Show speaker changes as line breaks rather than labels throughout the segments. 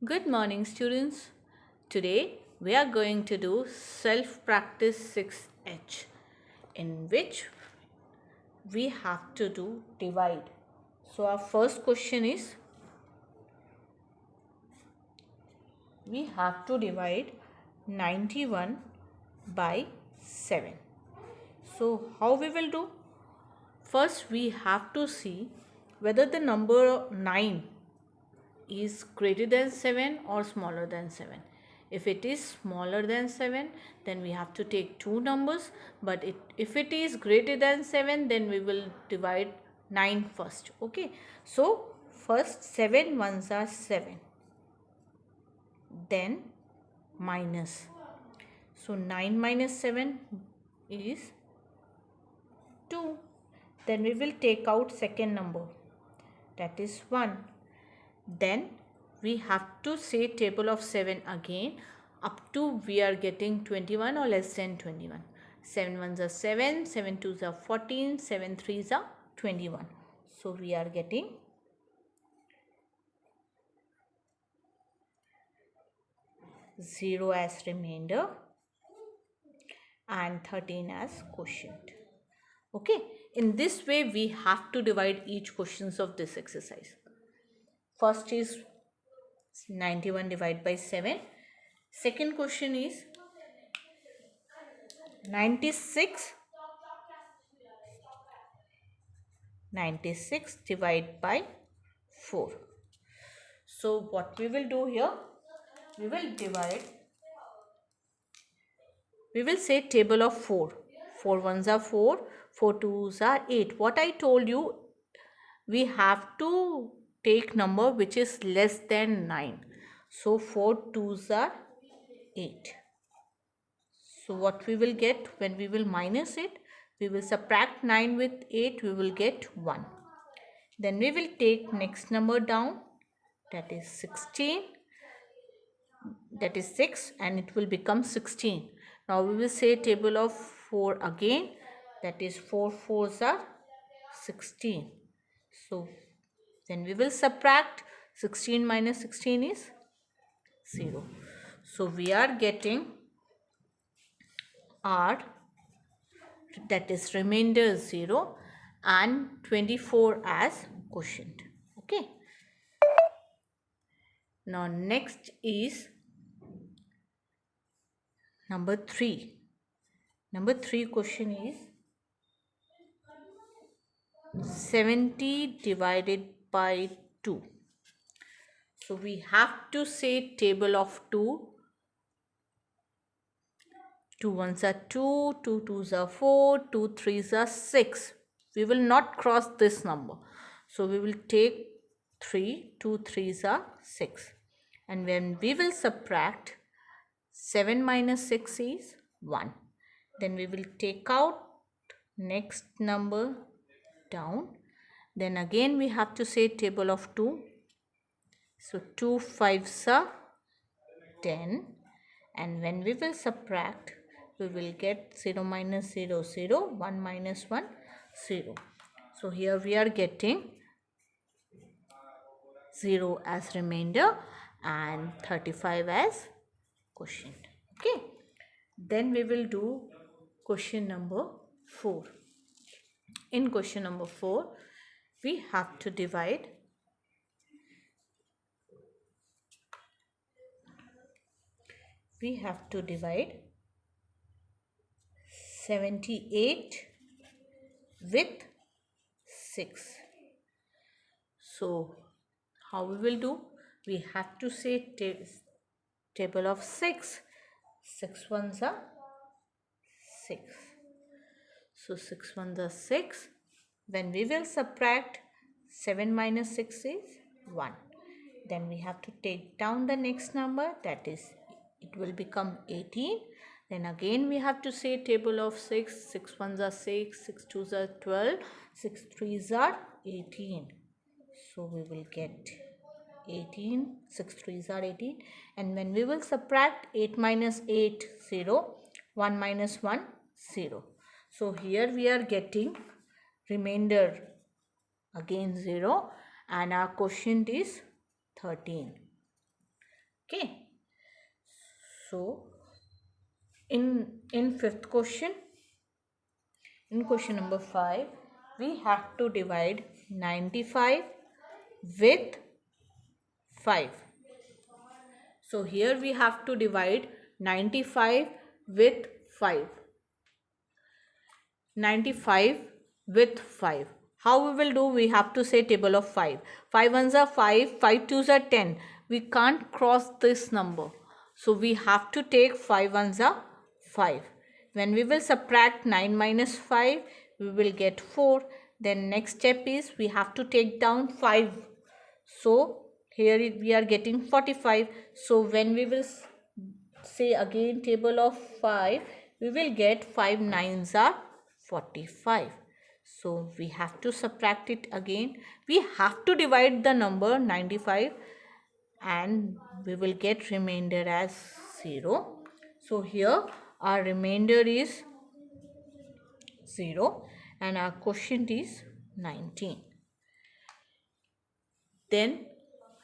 Good morning, students. Today we are going to do self practice 6H, in which we have to do divide. So, our first question is we have to divide 91 by 7. So, how we will do? First, we have to see whether the number 9 is greater than 7 or smaller than 7. If it is smaller than 7, then we have to take two numbers, but if it is greater than 7, then we will divide 9 first. Okay, so first 7 ones are 7, then minus. So 9 minus 7 is 2. Then we will take out second number, that is 1. Then we have to say table of 7 again up to we are getting 21 or less than 21. 7 ones are 7, 7 twos are 14, 7 threes are 21. So we are getting 0 as remainder and 13 as quotient. Okay, in this way we have to divide each questions of this exercise. First is 91 divided by 7. Second question is 96 divided by 4. So what we will do here, we will divide, we will say table of 4. 4 ones are 4, 4 twos are 8. What I told you, we have to take number which is less than 9. So 4 twos are 8. So what we will get when we will minus it, we will subtract 9 with 8, we will get 1. Then we will take next number down, that is 16, that is 6, and it will become 16. Now we will say table of 4 again, that is 4 fours are 16. So then we will subtract 16 minus 16 is 0. So we are getting R, that is remainder 0, and 24 as quotient. Okay. Now next is number 3. Number 3 question is 70 divided by 2. So we have to say table of 2. 2 ones are 2, 2 twos are 4, 2 threes are 6. We will not cross this number. So we will take 3, 2 threes are 6. And when we will subtract, 7 minus 6 is 1. Then we will take out next number down. Then again we have to say table of 2. So 2 fives are 10. And when we will subtract, we will get 0 minus 0, 0, 1 minus 1, 0. So here we are getting 0 as remainder and 35 as quotient. Okay. Then we will do question number 4. In question number 4, we have to divide 78 with 6. So how we will do? We have to say table of 6. 6 ones are 6. So 6 ones are 6. When we will subtract, 7 minus 6 is 1. Then we have to take down the next number, that is, it will become 18. Then again we have to say table of 6. 6 ones are 6, 6 twos are 12, 6 threes are 18. So we will get 18, 6 threes are 18. And when we will subtract, 8 minus 8, 0, 1 minus 1, 0. So here we are getting remainder again 0, and our quotient is 13. Okay, so in fifth question, in question number 5, we have to divide 95 with 5. So here we have to divide 95 with 5. 95 with 5. How we will do? We have to say table of 5. 5 ones are 5, 5 twos are 10. We can't cross this number. So we have to take 5 ones are 5. When we will subtract 9 minus 5, we will get 4. Then next step is we have to take down 5. So here we are getting 45. So when we will say again table of 5, we will get 5 nines are 45. So we have to subtract it again. We have to divide the number 95 and we will get remainder as 0. So here our remainder is 0 and our quotient is 19. Then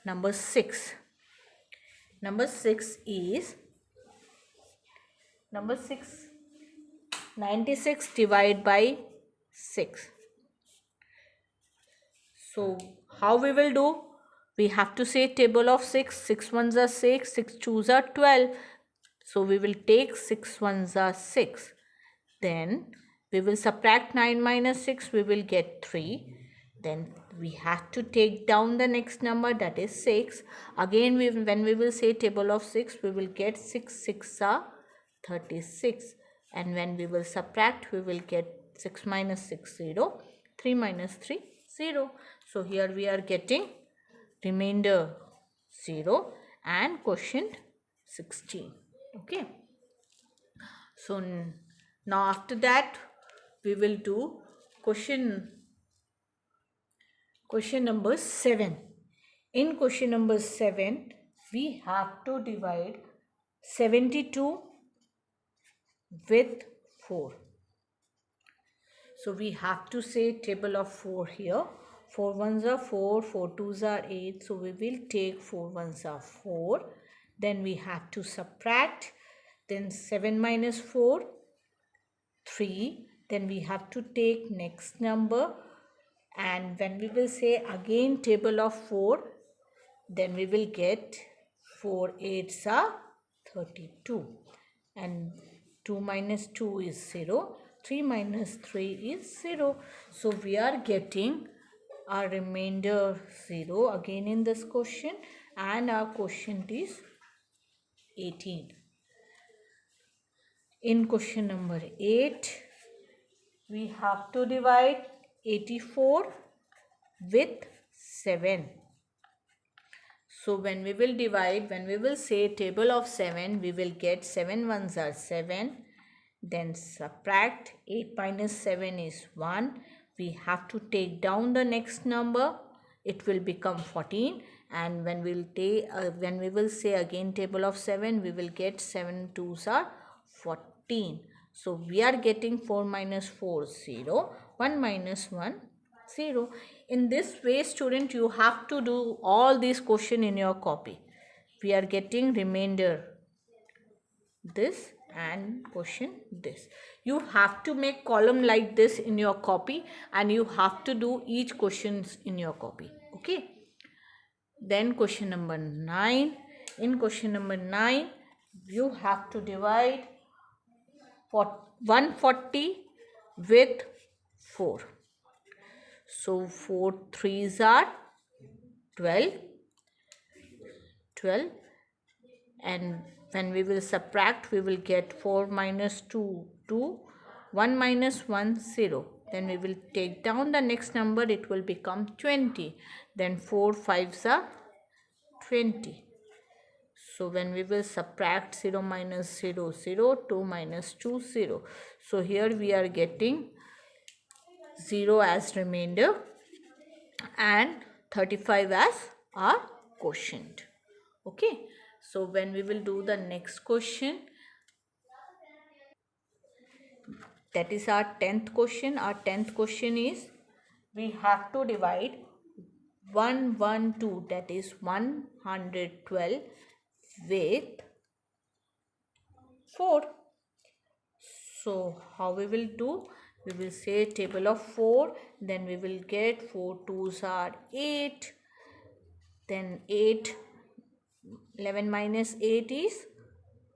number 6. Number 6 is 96 divided by 6. So how we will do? We have to say table of 6. 6 ones are 6, 6 twos are 12. So we will take 6 ones are 6. Then we will subtract 9 minus 6. We will get 3. Then we have to take down the next number, that is 6. Again when we will say table of 6, we will get 6 6 are 36. And when we will subtract, we will get 6 minus 6 0. 3 minus 3 0. So here we are getting remainder 0 and quotient 16. Okay. So now after that we will do question number 7. In question number 7, we have to divide 72 with 4. So we have to say table of 4 here. 4 ones are 4, 4 twos are 8. So we will take 4 ones are 4. Then we have to subtract. Then 7 minus 4, 3. Then we have to take next number. And when we will say again table of 4, then we will get 4 8s are 32. And 2 minus 2 is 0. 3 minus 3 is 0. So we are getting our remainder 0 again in this question, and our quotient is 18. In question number 8, we have to divide 84 with 7. So when we will divide, when we will say table of 7, we will get 7 ones are 7. Then subtract 8 minus 7 is 1. We have to take down the next number. It will become 14. And when we will say again table of 7, we will get 7 twos are 14. So we are getting 4 minus 4 0. 1 minus 1 0. In this way, student, you have to do all these questions in your copy. We are getting remainder this and question this. You have to make column like this in your copy, and you have to do each questions in your copy. Okay. Then question number 9. In question number 9, you have to divide 140 with 4. So 4 threes are 12. And when we will subtract, we will get 4 minus 2 2. 1 minus 1 0. Then we will take down the next number. It will become 20. Then 4 5s are 20. So when we will subtract 0 minus 0 0. 2 minus 2 0. So here we are getting 0 as remainder and 35 as our quotient. Okay. So when we will do the next question, that is our 10th question. Our 10th question is we have to divide 112, that is 112 with 4. So how we will do? We will say table of 4, then we will get 4 2s are 8, then 8, 11 minus 8 is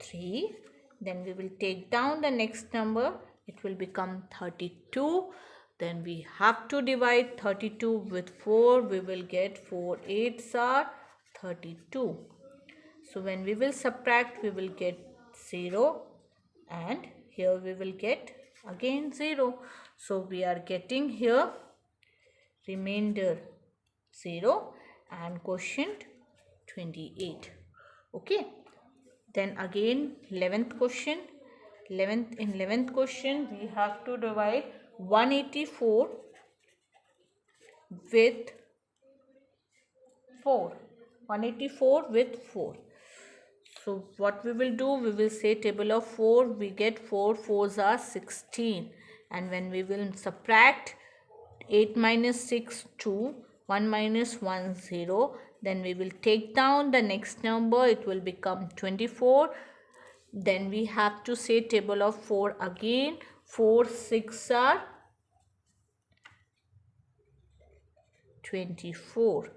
3. Then we will take down the next number, it will become 32. Then we have to divide 32 with 4, we will get 4 8s are 32. So when we will subtract, we will get 0, and here we will get again 0. So we are getting here remainder 0 and quotient 28. Okay. Then again 11th question. 11th question we have to divide 184 with 4. 184 with 4. So what we will do, we will say table of 4, we get 4 4s are 16, and when we will subtract 8 minus 6 2, 1 minus 1 0, then we will take down the next number, it will become 24. Then we have to say table of 4 again, 4 6 are 24.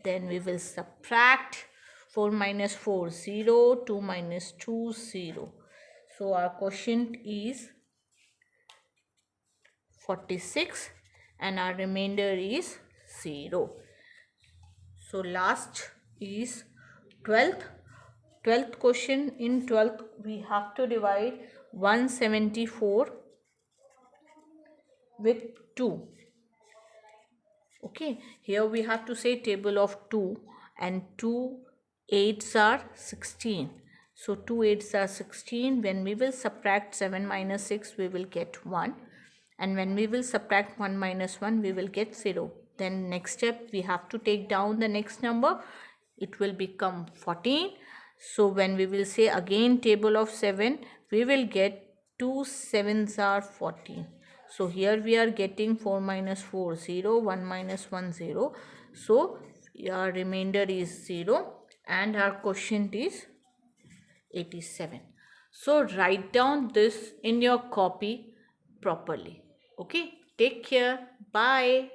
Then we will subtract 4 minus 4 0, 2 minus 2 0. So our quotient is 46 and our remainder is 0. So last is 12th question. In 12th we have to divide 174 with 2. Okay, here we have to say table of 2, and 2 8s are 16. So 2 8s are 16. When we will subtract 7 minus 6, we will get 1. And when we will subtract 1 minus 1, we will get 0. Then next step, we have to take down the next number. It will become 14. So when we will say again table of 7, we will get 2 7s are 14. So here we are getting 4 minus 4 0, 1 minus 1 0. So our remainder is 0 and our quotient is 87. So write down this in your copy properly. Okay, take care. Bye.